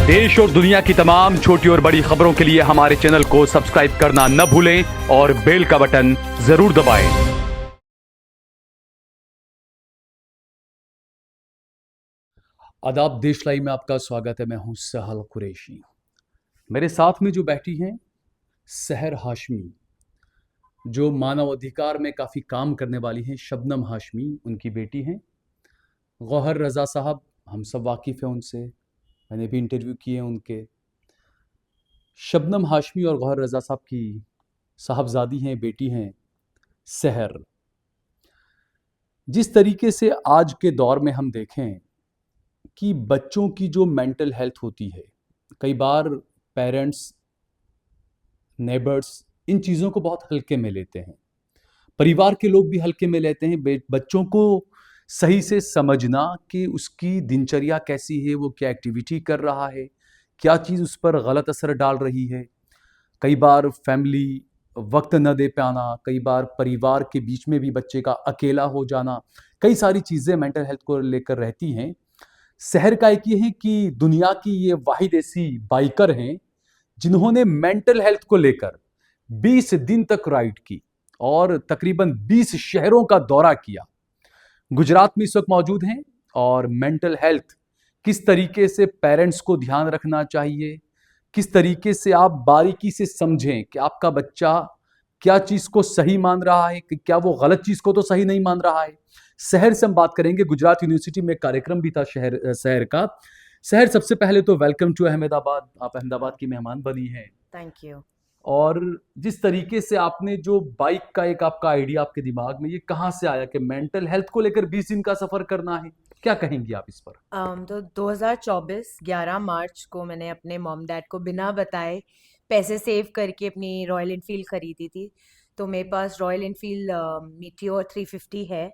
देश और दुनिया की तमाम छोटी और बड़ी खबरों के लिए हमारे चैनल को सब्सक्राइब करना न भूलें और बेल का बटन जरूर दबाएं। आदाब, देश लाइव में आपका स्वागत है। मैं हूं सहल कुरैशी। मेरे साथ में जो बैठी हैं सहर हाशमी, जो मानव अधिकार में काफ़ी काम करने वाली हैं। शबनम हाशमी उनकी बेटी हैं। गौहर रज़ा साहब, हम सब वाकिफ़ हैं उनसे, मैंने भी इंटरव्यू किए हैं उनके। शबनम हाशमी और गौहर रज़ा साहब की साहबजादी हैं, बेटी हैं सहर। जिस तरीके से आज के दौर में हम देखें कि बच्चों की जो मेंटल हेल्थ होती है, कई बार पेरेंट्स, नेबर्स इन चीज़ों को बहुत हल्के में लेते हैं। परिवार के लोग भी हल्के में लेते हैं। बच्चों को सही से समझना कि उसकी दिनचर्या कैसी है, वो क्या एक्टिविटी कर रहा है, क्या चीज़ उस पर गलत असर डाल रही है। कई बार फैमिली वक्त न दे पाना, कई बार परिवार के बीच में भी बच्चे का अकेला हो जाना, कई सारी चीज़ें मेंटल हेल्थ को लेकर रहती हैं। शहर का एक ये है कि दुनिया की ये वाहिद ऐसी बाइकर हैं जिन्होंने मेंटल हेल्थ को लेकर 20 दिन तक राइड की और तकरीबन 20 शहरों का दौरा किया। गुजरात में इस वक्त मौजूद हैं और मेंटल हेल्थ किस तरीके से पेरेंट्स को ध्यान रखना चाहिए, किस तरीके से आप बारीकी से समझें कि आपका बच्चा क्या चीज़ को सही मान रहा है, कि क्या वो गलत चीज़ को तो सही नहीं मान रहा है। शहर से हम बात करेंगे। गुजरात यूनिवर्सिटी में कार्यक्रम भी था शहर का। शहर, सबसे पहले तो वेलकम टू अहमदाबाद। आप अहमदाबाद की मेहमान बनी हैं। Thank you. और जिस तरीके से आपने जो बाइक का एक आपका आइडिया आपके दिमाग में, ये कहाँ से आया कि मेंटल हेल्थ को लेकर 20 दिन का सफर करना है? क्या कहेंगी आप इस पर? तो 2024 11 मार्च को मैंने अपने मॉम डैड को बिना बताए पैसे सेव करके अपनी रॉयल इनफील्ड खरीदी थी। तो मेरे पास रॉयल इनफील्ड मीटियोर 350 है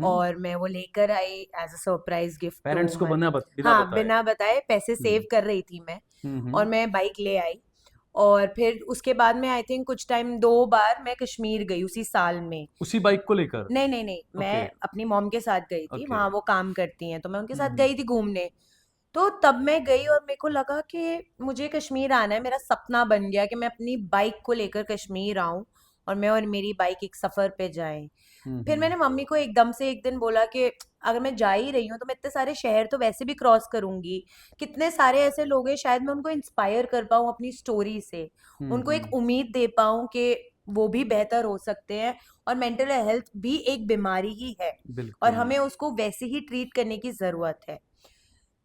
और मैं वो लेकर आई as a surprise gift. Parents को बिना हाँ, बताए? बिना बताए पैसे सेव कर रही थी मैं, हम्म। और मैं बाइक ले आई। और फिर उसके बाद में आई थिंक कुछ टाइम 2 बार मैं कश्मीर गई उसी साल में। उसी बाइक को लेकर? नहीं नहीं नहीं, मैं ओके। अपनी मॉम के साथ गई थी। ओके। वहाँ वो काम करती हैं तो मैं उनके साथ हम्म। गई थी घूमने। तो तब मैं गई और मेरे को लगा कि मुझे कश्मीर आना है। मेरा सपना बन गया कि मैं अपनी बाइक को लेकर कश्मीर आऊं और मैं और मेरी बाइक एक सफर पे जाएं। फिर मैंने मम्मी को एकदम से एक दिन बोला कि अगर मैं जा ही रही हूँ तो मैं इतने सारे शहर तो वैसे भी क्रॉस करूंगी। कितने सारे ऐसे लोग हैं, शायद मैं उनको इंस्पायर कर पाऊँ अपनी स्टोरी से, उनको एक उम्मीद दे पाऊँ कि वो भी बेहतर हो सकते हैं। और मेंटल हेल्थ भी एक बीमारी ही है और बिल्कुल। हमें उसको वैसे ही ट्रीट करने की ज़रूरत है।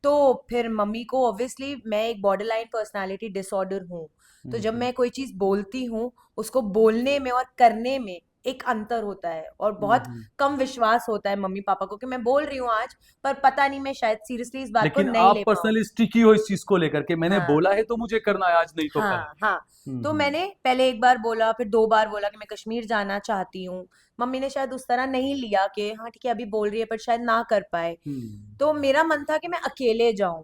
तो फिर मम्मी को, ऑब्वियसली मैं एक बॉर्डरलाइन पर्सनालिटी डिसऑर्डर हूँ, तो जब मैं कोई चीज़ बोलती हूँ उसको बोलने में और करने में एक अंतर होता है और बहुत कम विश्वास होता है मम्मी पापा को कि मैं बोल रही हूँ आज, पर पता नहीं मैं शायद सीरियसली इस बात को लेकिन नहीं आप ले पर्सनली पाऊंगी। स्टिकी हो इस चीज को लेकर के, मैंने हाँ बोला है तो मुझे करना है, आज नहीं तो कल। हाँ हाँ। तो हम्म। मैंने पहले एक बार बोला, फिर 2 बार बोला कि मैं कश्मीर जाना चाहती हूँ। मम्मी ने शायद उस तरह नहीं लिया कि हाँ ठीक है अभी बोल रही है, पर शायद ना कर पाए। हम्म। तो मेरा मन था कि मैं अकेले जाऊं।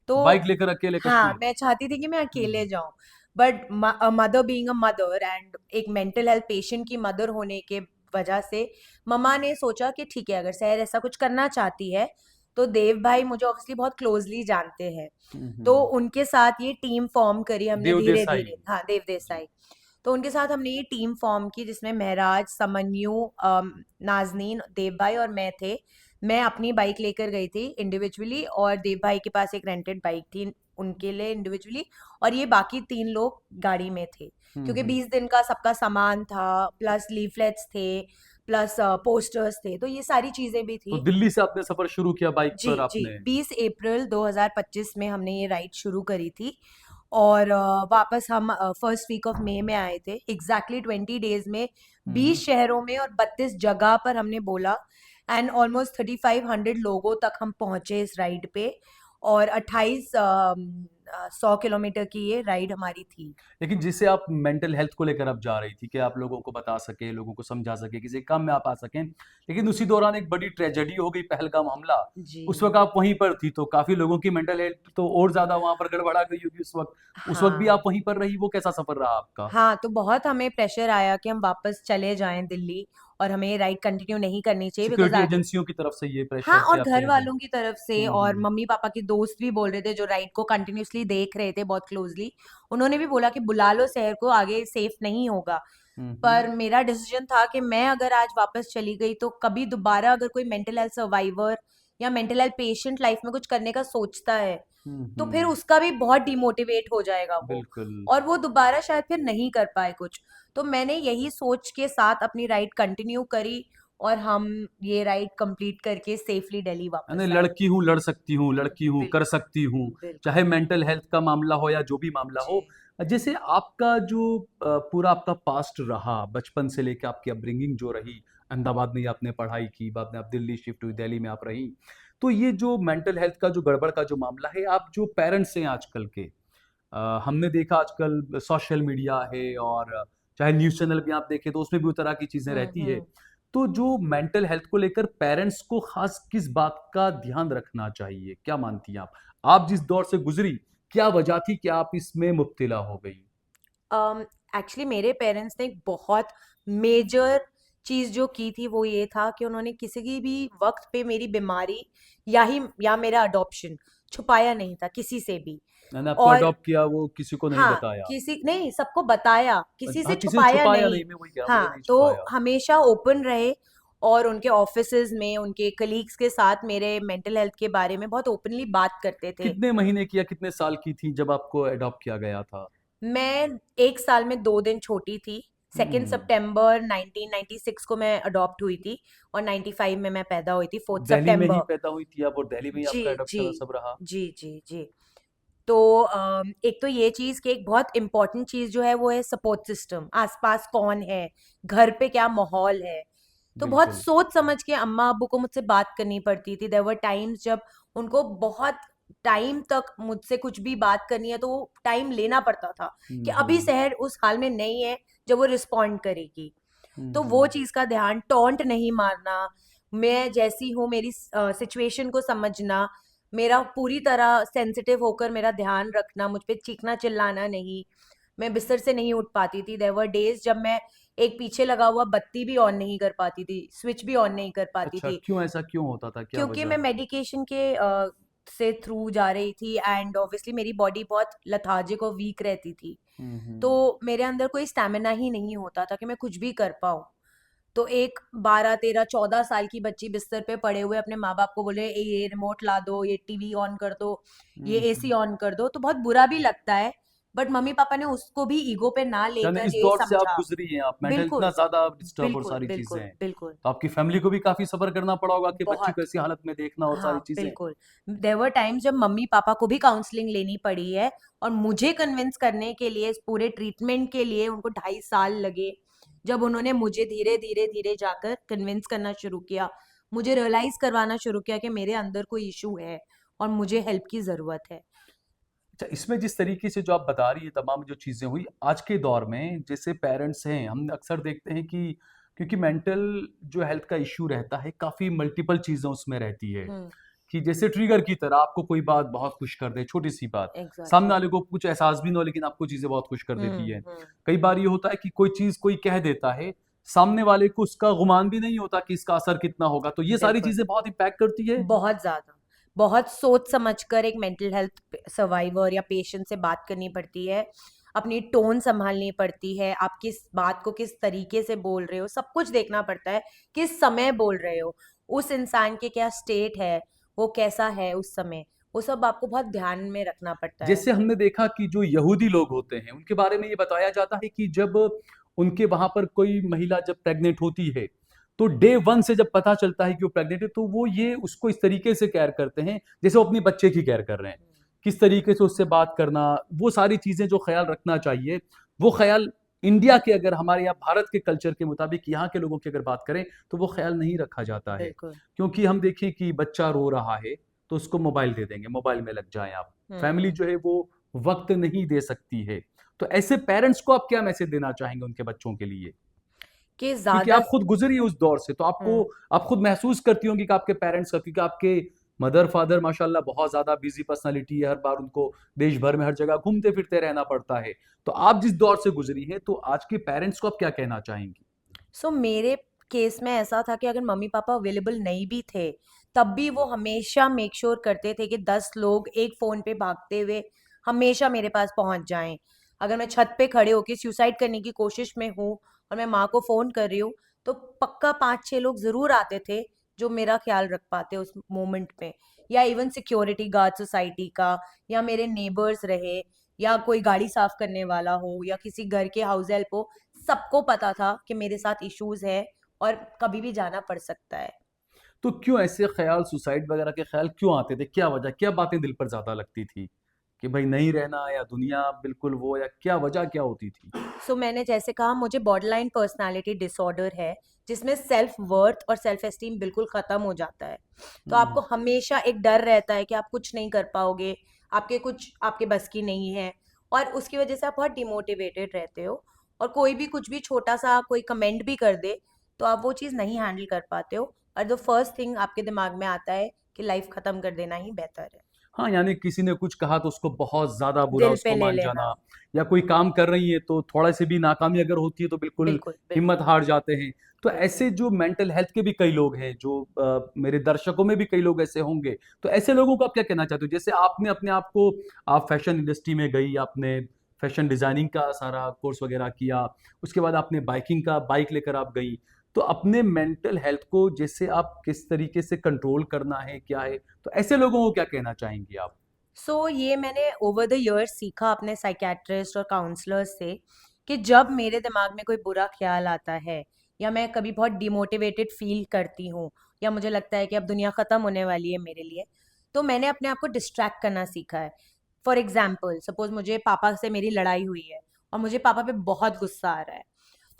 तो बाइक लेकर अकेले हाँ, कश्मीर? मैं चाहती थी कि मैं अकेले हम्म। जाऊं। But mother being a mother and एक मेंटल हेल्थ पेशेंट की मदर होने के वजह से मम्मा ने सोचा कि ठीक है, अगर सहर ऐसा कुछ करना चाहती है तो देव भाई मुझे ऑब्वियसली बहुत क्लोजली जानते हैं, तो हम्म। उनके साथ ये टीम फॉर्म करी हमने देव धीरे देसाई। धीरे। हाँ, देव जी। देसाई। तो उनके साथ हमने ये टीम फॉर्म की जिसमें महराज, समन्यु, नाजनीन, देव भाई और मैं थे। मैं अपनी बाइक लेकर गई थी इंडिविजुअली और देव भाई के पास एक रेंटेड बाइक थी उनके लिए इंडिविजुअली, और ये बाकी 3 लोग गाड़ी में थे क्योंकि हम्म। 20 दिन का सबका सामान था, प्लस लीफलेट्स थे, प्लस पोस्टर्स थे, तो ये सारी चीजें भी तो थी। दिल्ली से आपने सफर शुरू किया बाइक जी पर जी, आपने? 20 अप्रैल 2025 में हमने ये राइड शुरू करी थी और वापस हम फर्स्ट वीक ऑफ मई में आए थे। एग्जैक्टली 20 डेज में 20 शहरों में और 32 जगह पर हमने बोला, एंड ऑलमोस्ट 3500 लोगों तक हम पहुंचे इस राइड पे। और 100 किलोमीटर की ये राइड हमारी थी। लेकिन जिससे आप मेंटल हेल्थ को लेकर आप जा रही थी कि आप लोगों को बता सके, लोगों को समझा सके, किसी काम में आप आ सकें, लेकिन उसी दौरान एक बड़ी ट्रेजेडी हो गई, पहलगाम हमला। जी उस वक्त आप वहीं पर थी तो काफी लोगों की मेंटल हेल्थ तो और ज्यादा वहां पर गड़बड़ा गई होगी उस वक्त भी हाँ आप वहीं पर रही। वो कैसा सफर रहा आपका? हाँ, तो बहुत हमें प्रेशर आया कि हम वापस चले जाएं दिल्ली और हमें राइड कंटिन्यू नहीं करनी चाहिए बिकॉज सिक्योरिटी आगे। एजेंसियों की तरफ से ये हाँ, प्रेशर थे और आपके घर लिए? वालों की तरफ से, और हम्म। मम्मी पापा के दोस्त भी बोल रहे थे जो राइड को कंटिन्यूअसली देख रहे थे बहुत क्लोजली। उन्होंने भी बोला कि बुला लो शहर को, आगे सेफ नहीं होगा। पर मेरा डिसीजन था कि मैं अगर आज वापस चली गई तो कभी दोबारा अगर कोई मेंटल हेल्थ सर्वाइवर या मेंटल हेल्थ पेशेंट लाइफ में कुछ करने का सोचता है तो फिर हम्म। उसका भी बहुत डिमोटिवेट हो जाएगा वो, बिल्कुल। और वो दोबारा शायद फिर नहीं कर पाए कुछ। तो मैंने यही सोच के साथ अपनी राइड कंटिन्यू करी, और हम ये राइड कंप्लीट करके सेफली दिल्ली यानी वापस आए। लड़की हूँ, लड़ सकती हूँ, लड़की हूँ, कर बिल्कुल, सकती हूँ, बिल्कुल। चाहे मेंटल हेल्थ का मामला हो या जो भी मामला जी। हो। जैसे आपका जो पूरा आपका पास्ट रहा, बचपन से लेके आपकी अपब्रिंगिंग जो रही, अहमदाबाद में ही आपने पढ़ाई की, बाद में आप दिल्ली शिफ्ट हुई, दिल्ली में आप रही। तो ये जो मेंटल हेल्थ का जो गड़बड़ का जो मामला है, आप जो पेरेंट्स हैं आजकल के, हमने देखा आजकल सोशल मीडिया है, और चाहे न्यूज़ चैनल भी आप देखें तो उसमें भी उस तरह की चीज़ें रहती है। हम्म। तो जो मेंटल हेल्थ को लेकर पेरेंट्स को खास किस बात का ध्यान रखना चाहिए? क्या मानती हैं आप? आप जिस दौर से गुज़री, क्या वजह थी कि आप इसमें मुब्तिला हो गई? एक्चुअली मेरे पेरेंट्स ने एक बहुत मेजर चीज जो की थी वो ये था कि उन्होंने किसी की भी वक्त पे मेरी बीमारी या मेरा अडॉप्शन छुपाया नहीं था किसी से भी। मैंने आपको और अडॉप्ट किया, वो किसी को नहीं हाँ, बताया। किसी नहीं, सबको बताया, किसी से हाँ, किसी ने छुपाया छुपाया नहीं। नहीं, मैं वही कह रहा हूँ, मैंने हाँ, नहीं तो छुपाया। हमेशा ओपन रहे, और उनके ऑफिसेज में उनके कलीग्स के साथ मेरे मेंटल हेल्थ के बारे में बहुत ओपनली बात करते थे। कितने महीने की या कितने साल की थी जब आपको अडॉप्ट किया गया था? मैं 1 साल में 2 दिन छोटी थी। सेकेंड हुँ। सितंबर 1996 को मैं अडॉप्ट हुई थी, और 95 में मैं पैदा हुई थी, फोर्थ दिल्ली में ही सितंबर। पैदा हुई थी आप, और दिल्ली में ही जी, आपका जी, अडॉप्शन सब रहा? जी, जी, जी। तो एक तो ये चीज कि एक बहुत इंपॉर्टेंट चीज जो है वो है सपोर्ट सिस्टम, आसपास कौन है, घर पे क्या माहौल है। तो बहुत बिल्कुल। सोच समझ के अम्मा अब्बू को मुझसे बात करनी पड़ती थी। देयर वर टाइम्स जब उनको बहुत टाइम तक मुझसे कुछ भी बात करनी है तो वो टाइम लेना पड़ता था कि हुँ, अभी हुँ। शहर उस हाल में नहीं है जब वो रिस्पॉन्ड करेगी। हुँ, तो वो हुँ। चीज का ध्यान, टॉन्ट नहीं मारना, मैं जैसी हूँ मेरी सिचुएशन को समझना, मेरा पूरी तरह सेंसिटिव होकर मेरा ध्यान रखना, मुझ पे चीखना चिल्लाना नहीं। मैं बिस्तर से नहीं उठ पाती थी। देयर वर डेज जब मैं एक पीछे लगा हुआ बत्ती भी ऑन नहीं कर पाती थी, स्विच भी ऑन नहीं कर पाती अच्छा, थी, क्यों ऐसा क्यों होता था? क्या क्योंकि वजह मैं है? मेडिकेशन के से थ्रू जा रही थी, एंड ऑब्वियसली मेरी बॉडी बहुत लेथार्जिक और वीक रहती थी। हुँ, तो हुँ। मेरे अंदर कोई स्टैमिना ही नहीं होता था कि मैं कुछ भी कर पाऊँ। तो एक 12, 13, 14 साल की बच्ची बिस्तर पे पड़े हुए अपने माँ-बाप को बोले, ये रिमोट ला दो, ये टीवी ऑन कर दो, ये हुँ, एसी हुँ। ऑन कर दो", तो बहुत बुरा भी लगता है। बट मम्मी-पापा ने उसको भी ईगो पे ना यानी लेकर इस ये दौर से आप समझा। गुज़री हैं, आप मेंटल इतना बिल्कुल, ज़्यादा डिस्टर्ब और बिल्कुल, सारी चीज़ें बिल्कुल, हैं। बिल्कुल। तो आपकी फैमिली को भी काफ़ी सब्र करना पड़ा होगा कि बच्ची को बहुत। ऐसी हालत में देखना और सारी हाँ, चीज़ें। बिल्कुल। देयर वर टाइम्स जब मम्मी-पापा को भी काउंसलिंग लेनी पड़ी है, और मुझे कन्विंस करने के लिए, इस पूरे ट्रीटमेंट के लिए उनको 2.5 साल लगे। जब उन्होंने मुझे धीरे, धीरे, धीरे जाकर कन्विंस करना शुरू किया, मुझे रियलाइज़ करवाना शुरू किया कि मेरे अंदर कोई इश्यू है और मुझे हेल्प की ज़रूरत है। अच्छा, इसमें जिस तरीके से जो आप बता रही हैं तमाम जो चीज़ें हुई, आज के दौर में जैसे पेरेंट्स हैं, हम अक्सर देखते हैं कि क्योंकि मेंटल जो हेल्थ का इश्यू रहता है, काफ़ी मल्टीपल चीज़ें उसमें रहती है। हुँ, कि जैसे ट्रिगर की तरह आपको कोई बात बहुत खुश कर दे, छोटी-सी बात। सामने एग्ज़ैक्टली। वाले को कुछ एहसास भी ना हो लेकिन आपको चीज़ें बहुत खुश कर देती हुँ, है। हुँ। कई बार ये होता है कि कोई चीज़ कोई कह देता है, सामने वाले को उसका गुमान भी नहीं होता कि इसका असर कितना होगा। तो ये सारी बिल्कुल। चीज़ें बहुत इम्पैक्ट करती है? बहुत ज़्यादा। बहुत सोच समझकर एक मेंटल हेल्थ सर्वाइवर या पेशेंट से बात करनी पड़ती है। अपनी टोन सँभालनी पड़ती है, आप किस बात को किस तरीके से बोल रहे हो, सब कुछ देखना पड़ता है, किस समय बोल रहे हो, उस इंसान के क्या स्टेट है, वो कैसा है उस समय, वो सब आपको बहुत ध्यान में रखना पड़ता है। जैसे हमने देखा कि जो यहूदी लोग होते हैं, उनके बारे में ये बताया जाता है कि जब उनके वहाँ पर कोई महिला जब प्रेग्नेंट होती है, तो डे 1 से जब पता चलता है कि वो प्रेग्नेंट है, तो वो ये उसको इस तरीके से केयर करते हैं, जैसे वो अपने बच्चे की केयर कर रहे हैं। किस तरीके से उससे बात करना, वो सारी चीज़ें जो ख़्याल रखना चाहिए, वो ख़्याल इंडिया के, अगर हमारे यहाँ भारत के कल्चर के मुताबिक यहाँ के लोगों की अगर बात करें, तो वो ख़्याल नहीं रखा जाता है। बिल्कुल। क्योंकि हम देखें कि बच्चा रो रहा है, तो उसको मोबाइल दे देंगे, मोबाइल में लग जाएँ आप। हुँ, फैमिली हुँ। जो है वो वक़्त नहीं दे सकती है। तो ऐसे पेरेंट्स को आप क्या मैसेज देना चाहेंगे उनके बच्चों के लिए? कि क्योंकि ज़्यादा आप खुद गुज़री उस दौर से, तो आपको हुँ। आप खुद महसूस करती होंगी कि आपके पेरेंट्स का, क्योंकि आपके मदर-फादर माशाल्लाह बहुत ज़्यादा बिज़ी पर्सनैलिटी है, हर बार उनको देश भर में हर जगह घूमते-फिरते रहना पड़ता है। तो आप जिस दौर से गुज़री हैं, तो आज के पेरेंट्स को आप क्या कहना चाहेंगी? सो मेरे केस में ऐसा था कि अगर मम्मी पापा अवेलेबल नहीं भी थे, तब भी वो हमेशा मेक श्योर करते थे कि 10 लोग एक फोन पे भागते हुए हमेशा मेरे पास पहुंच जाएं। अगर मैं छत पे खड़े होके सुसाइड करने की कोशिश में हूँ और मैं माँ को फोन कर रही हूँ, तो पक्का 5-6 लोग जरूर आते थे जो मेरा ख्याल रख पाते उस मोमेंट में। या इवन सिक्योरिटी गार्ड सोसाइटी का, या मेरे नेबर्स रहे, या कोई गाड़ी साफ करने वाला हो, या किसी घर के हाउस हेल्प हो, सबको पता था कि मेरे साथ इश्यूज है और कभी भी जाना पड़ सकता है। तो क्यों ऐसे ख्याल, सुसाइड वगैरह के ख्याल क्यों आते थे? क्या वजह, क्या बातें दिल पर ज़्यादा लगती थी? कि भाई नहीं रहना, या दुनिया बिल्कुल वो, या क्या वजह क्या होती थी? सो मैंने जैसे कहा, मुझे बॉर्डरलाइन पर्सनालिटी डिसऑर्डर है, जिसमें सेल्फ वर्थ और सेल्फ एस्टीम बिल्कुल खत्म हो जाता है। तो हुँ, आपको हमेशा एक डर रहता है कि आप कुछ नहीं कर पाओगे, आपके कुछ आपके बस की नहीं है, और उसकी वजह से आप बहुत डिमोटिवेटेड रहते हो। और कोई भी कुछ भी छोटा सा कोई कमेंट भी कर दे, तो आप वो चीज़ नहीं हैंडल कर पाते हो, और द फर्स्ट थिंग आपके दिमाग में आता है कि लाइफ खत्म कर देना ही बेहतर है। हाँ, यानी किसी ने कुछ कहा तो उसको बहुत ज़्यादा बुरा दिल पे उसको ले मान लेना। जाना, या कोई काम कर रही है तो थोड़ा-सी भी नाकामी अगर होती है तो बिल्कुल बिल्कुल, हिम्मत बिल्कुल, हार जाते हैं। तो बिल्कुल। ऐसे जो मेंटल हेल्थ के भी कई लोग हैं, जो मेरे दर्शकों में भी कई लोग ऐसे होंगे, तो ऐसे लोगों को आप क्या कहना चाहते हो? जैसे आपने अपने आप को, आप फैशन इंडस्ट्री में गई, आपने फैशन डिज़ाइनिंग का सारा कोर्स वगैरह किया, उसके बाद आपने बाइकिंग का, बाइक लेकर आप गई। तो अपने मेंटल हेल्थ को जैसे आप किस तरीके से कंट्रोल करना है, क्या है? तो ऐसे लोगों को क्या कहना चाहेंगी आप? ये मैंने ओवर द इयर्स सीखा अपने साइकेट्रिस्ट और काउंसलर्स से, कि जब मेरे दिमाग में कोई बुरा ख्याल आता है, या मैं कभी बहुत डिमोटिवेटेड फील करती हूँ, या मुझे लगता है कि अब दुनिया ख़त्म होने वाली है मेरे लिए, तो मैंने अपने आप को डिस्ट्रैक्ट करना सीखा है। फॉर एग्जाम्पल, सपोज मुझे पापा से मेरी लड़ाई हुई है और मुझे पापा पे बहुत गुस्सा आ रहा है,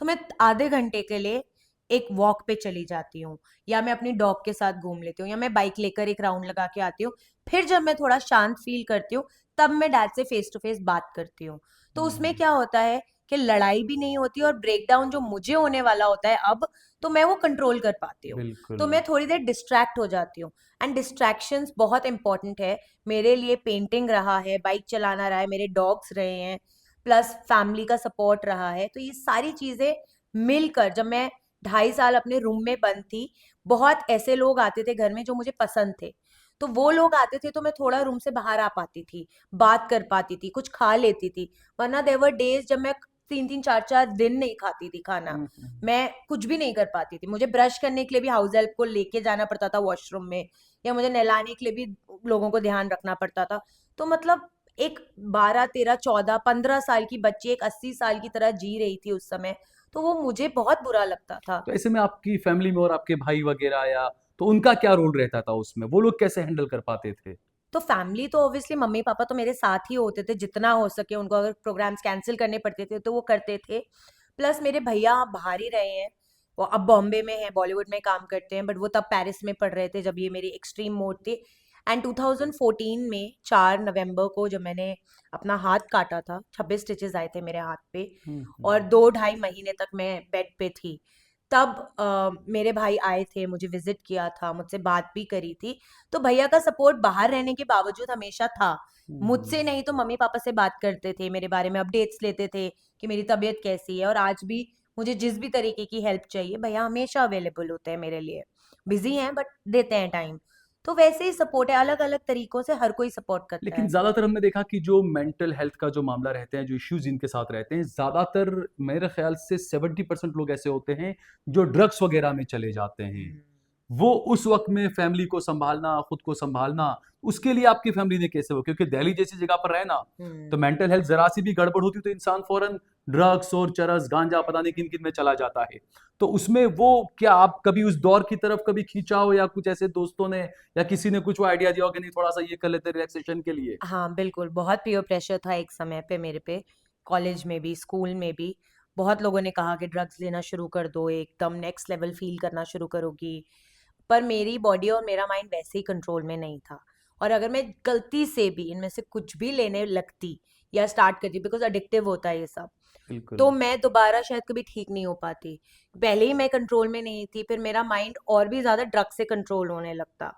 तो मैं आधे घंटे के लिए एक वॉक पे चली जाती हूँ, या मैं अपनी डॉग के साथ घूम लेती हूँ, या मैं बाइक लेकर एक राउंड लगा के आती हूँ। फिर जब मैं थोड़ा शांत फील करती हूँ, तब मैं डैड से फेस टू फेस बात करती हूँ। तो उसमें हुँ, क्या होता है कि लड़ाई भी नहीं होती, और ब्रेकडाउन जो मुझे होने वाला होता है अब, तो मैं वो कंट्रोल कर पाती हूँ। बिल्कुल। तो मैं थोड़ी देर डिस्ट्रैक्ट हो जाती हूँ। एंड डिस्ट्रैक्शंस बहुत इंपॉर्टेंट है मेरे लिए। पेंटिंग रहा है, बाइक चलाना रहा है, मेरे डॉग्स रहे हैं, प्लस फैमिली का सपोर्ट रहा है। तो ये सारी चीजें मिलकर, जब मैं 2.5 साल अपने रूम में बंद थी, बहुत ऐसे लोग आते थे घर में जो मुझे पसंद थे। तो वो लोग आते थे तो मैं थोड़ा रूम से बाहर आ पाती थी, बात कर पाती थी, कुछ खा लेती थी। वरना देयर वर डेज जब मैं 3-3 4-4 दिन नहीं खाती थी खाना। हुँ, हुँ। मैं कुछ भी नहीं कर पाती थी। मुझे ब्रश करने के लिए भी हाउस हेल्प को लेके जाना पड़ता था वॉशरूम में, या मुझे नहलाने के लिए भी लोगों को ध्यान रखना पड़ता था। तो मतलब एक 12, 13, 14, 15 साल की बच्ची एक 80 साल की तरह जी रही थी उस समय। तो वो मुझे बहुत बुरा लगता था। तो ऐसे में आपकी फैमिली में और आपके भाई वगैरह, या तो उनका क्या रोल रहता था उसमें? वो लोग कैसे हैंडल कर पाते थे? तो फैमिली तो ऑब्वियसली मम्मी पापा तो मेरे साथ ही होते थे, जितना हो सके उनको अगर प्रोग्राम्स कैंसिल करने पड़ते थे तो वो करते थे। प्लस मेरे भैया बाहर ही रहे हैं, वो अब बॉम्बे में है, बॉलीवुड में काम करते हैं, बट वो तब पेरिस में पढ़ रहे थे जब ये मेरी एक्सट्रीम मोड थी। एंड 2014 में 4 नवंबर को जब मैंने अपना हाथ काटा था, 26 स्टिचेस आए थे मेरे हाथ पे, हुँ, और हुँ। 2 ढाई महीने तक मैं बेड पे थी। तब मेरे भाई आए थे, मुझे विजिट किया था, मुझसे बात भी करी थी। तो भैया का सपोर्ट बाहर रहने के बावजूद हमेशा था। हुँ, मुझसे हुँ। नहीं तो मम्मी पापा से बात करते थे, मेरे बारे में अपडेट्स लेते थे कि मेरी तबीयत कैसी है। और आज भी मुझे जिस भी तरीके की हेल्प चाहिए, भैया हमेशा अवेलेबल होते हैं मेरे लिए। बिजी हैं बट देते हैं टाइम। तो वैसे ही सपोर्ट है, अलग अलग तरीकों से हर कोई सपोर्ट करता लेकिन है। ज़्यादातर हमने देखा कि जो मेंटल हेल्थ का जो मामला रहते हैं, जो इश्यूज़ जिनके साथ रहते हैं, ज़्यादातर मेरे ख़्याल से 70% लोग ऐसे होते हैं, जो ड्रग्स वग़ैरह में चले जाते हैं। हम्म। वो उस वक़्त में फैमिली को सँभालना, खुद को सँभालना, उसके लिए आपकी फैमिली ने कैसे, वो क्योंकि दिल्ली जैसी जगह पर रहे ना, तो हम्म। मेंटल हेल्थ ज़रा-सी भी गड़बड़ होती तो इंसान फ़ौरन ड्रग्स और चरस, गांजा पता नहीं किन-किन में चला जाता है। तो उसमें वो, क्या आप कभी उस दौर की तरफ कभी खींचा हो, या कुछ ऐसे दोस्तों ने या किसी ने कुछ वो आइडिया दिया हो कि नहीं थोड़ा-सा ये कर लेते हैं रिलैक्सेशन के लिए? हाँ, बिल्कुल, बहुत पीयर प्रेशर था एक समय पे मेरे पे, कॉलेज में भी, स्कूल में भी। बहुत लोगों ने कहा कि ड्रग्स लेना शुरू कर दो, एकदम नेक्स्ट लेवल फ़ील करना शुरू करोगी। पर मेरी बॉडी और मेरा माइंड वैसे ही कंट्रोल में नहीं था। और अगर मैं गलती से भी इनमें से कुछ भी लेने लगती या स्टार्ट करती, बिकॉज़ एडिक्टिव होता है ये सब, बिल्कुल। तो मैं दोबारा शायद कभी ठीक नहीं हो पाती। पहले ही मैं कंट्रोल में नहीं थी, फिर मेरा माइंड और भी ज़्यादा ड्रग से कंट्रोल होने लगता।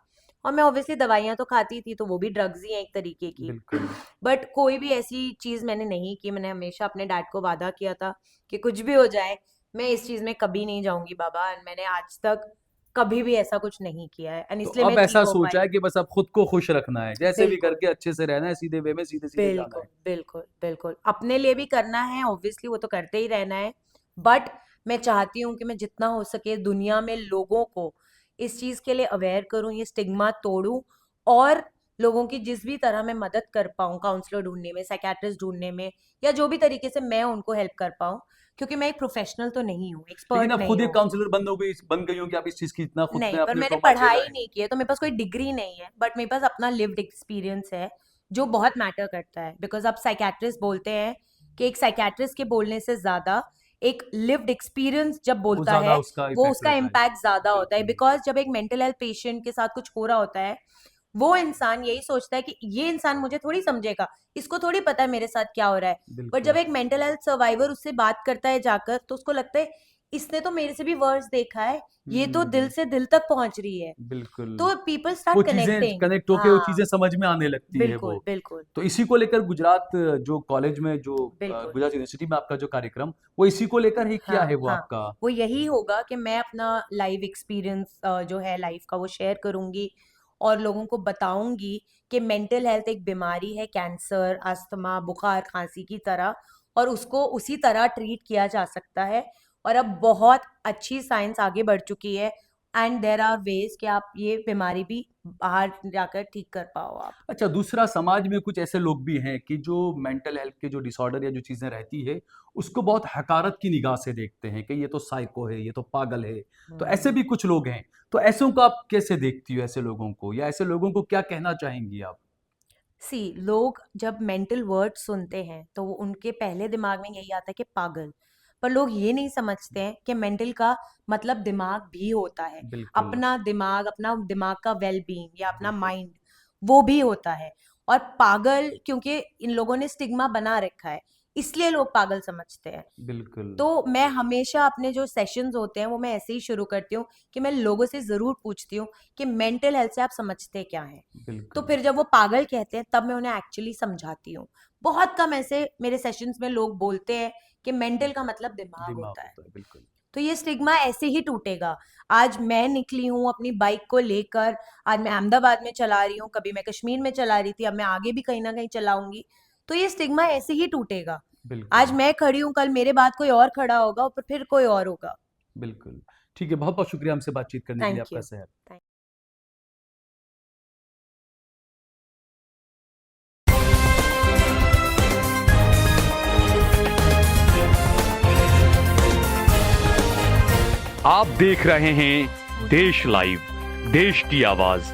और मैं ऑब्वियसली दवाइयाँ तो खाती थी, तो वो भी ड्रग्स ही हैं एक तरीके की। बिल्कुल। बट कोई भी ऐसी चीज़ मैंने नहीं की। मैंने हमेशा अपने डैड को वादा किया था कि कुछ भी हो जाए, मैं इस चीज में कभी नहीं जाऊंगी बाबा, एंड मैंने आज तक कभी भी ऐसा कुछ नहीं किया है, एंड तो इसलिए अब मैं ऐसा ठीक हो सोचा पाई। है कि बस अब खुद को खुश रखना है, जैसे भी बिल्कुल करके अच्छे से रहना है, सीधे वे में सीधे सीधे जाना बिल्कुल है। बिल्कुल बिल्कुल, अपने लिए भी करना है ऑब्वियसली, वो तो करते ही रहना है, बट मैं चाहती हूँ कि मैं जितना हो सके दुनिया में लोगों को इस चीज के लिए अवेयर करूँ, ये स्टिग्मा तोड़ूं, और लोगों की जिस भी तरह मैं मदद कर पाऊँ, काउंसलर ढूंढने में, साइकेट्रिस्ट ढूंढने में, या जो भी तरीके से मैं उनको हेल्प कर पाऊँ, क्योंकि मैं एक प्रोफेशनल तो नहीं हूँ, लेकिन एक्सपर्ट अब नहीं खुद एक हूँ। काउंसलर बन गई हो कि आप इस चीज की इतना खुद नहीं, में पर अपने मैंने ट्रॉमा झेल पढ़ाई रहे हैं। नहीं की है, तो मेरे पास कोई डिग्री नहीं है, बट मेरे पास अपना लिव्ड एक्सपीरियंस है, जो बहुत मैटर करता है, बिकॉज अब साइकेट्रिस्ट बोलते हैं कि एक साइकेट्रिस्ट के बोलने से ज्यादा एक लिव्ड एक्सपीरियंस जब वो बोलता ज्यादा है, उसका वो इफेक्ट उसका रहता है। इम्पैक्ट ज्यादा होता है, बिल्कुल बिकॉज जब एक मेंटल हेल्थ पेशेंट के साथ कुछ हो रहा होता है, वो इंसान यही सोचता है कि ये इंसान मुझे थोड़ी समझेगा, इसको थोड़ी पता है मेरे साथ क्या हो रहा है। बट जब बिल्कुल। एक मेंटल हेल्थ सर्वाइवर उससे बात करता है जाकर, तो उसको लगता है इसने तो मेरे से भी वर्स देखा है, ये तो दिल हम्म। से दिल तक पहुंच रही है। बिल्कुल। तो पीपल वो स्टार्ट चीजें कनेक्टिंग। कनेक्ट होके वो चीजें हाँ, समझ में आने लगती है वो। बिल्कुल बिल्कुल तो इसी को लेकर गुजरात जो कॉलेज में जो बिल्कुल। गुजरात यूनिवर्सिटी में आपका जो कार्यक्रम, वो इसी को लेकर ही क्या है हाँ वो हाँ, आपका? वो यही होगा कि मैं अपना लाइव एक्सपीरियंस जो है लाइफ का, वो शेयर करूंगी, और लोगों को बताऊंगी कि मेंटल हेल्थ एक बीमारी है, कैंसर, अस्थमा, बुखार, खांसी की तरह, और उसको उसी तरह ट्रीट किया जा सकता है। और अब बहुत अच्छी साइंस आगे बढ़ चुकी है, एंड देर आर वेज कि आप ये बीमारी भी बाहर जाकर ठीक कर पाओ आप। अच्छा, दूसरा समाज में कुछ ऐसे लोग भी हैं कि जो मेंटल हेल्थ के जो डिसऑर्डर या जो चीजें रहती है, उसको बहुत हकारत की निगाह से देखते हैं कि ये तो साइको है, ये तो पागल है। तो ऐसे हम्म। भी कुछ लोग हैं। तो ऐसों को आप कैसे देखती हो, ऐसे लोगों को, या ऐसे लोगों को क्या कहना चाहेंगी आप? सी, लोग जब मेंटल वर्ड सुनते हैं तो वो उनके पहले दिमाग में यही आता है कि पागल, पर लोग ये नहीं समझते हैं कि मेंटल का मतलब दिमाग भी होता है, बिल्कुल। अपना दिमाग का वेल बीइंग या अपना बिल्कुल। माइंड, वो भी होता है। और पागल क्योंकि इन लोगों ने स्टिग्मा बना रखा है, इसलिए लोग पागल समझते हैं। बिल्कुल। तो मैं हमेशा अपने जो सेशंस होते हैं वो मैं ऐसे ही शुरू करती हूँ कि मैं लोगों से जरूर पूछती हूँ कि मेंटल हेल्थ से आप समझते क्या है। तो बिल्कुल। फिर जब वो पागल कहते हैं तब मैं उन्हें एक्चुअली समझाती हूँ। बहुत कम ऐसे मेरे सेशंस में लोग बोलते हैं कि मेंटल का मतलब दिमाग दिमाग होता है। होता है, बिल्कुल। तो ये स्टिग्मा ऐसे ही टूटेगा। आज मैं निकली हूँ अपनी बाइक को लेकर, आज मैं अहमदाबाद में चला रही हूँ, कभी मैं कश्मीर में चला रही थी, अब मैं आगे भी कहीं ना कहीं चलाऊंगी। तो ये स्टिग्मा ऐसे ही टूटेगा। आज बिल्कुल। मैं खड़ी हूँ, कल मेरे बाद कोई और खड़ा होगा, और फिर कोई और होगा। बिल्कुल। ठीक है, बहुत बहुत शुक्रिया हमसे बातचीत करने के लिए, थैंक आपका यू। शहर। आप देख रहे हैं देश लाइव, देश की आवाज।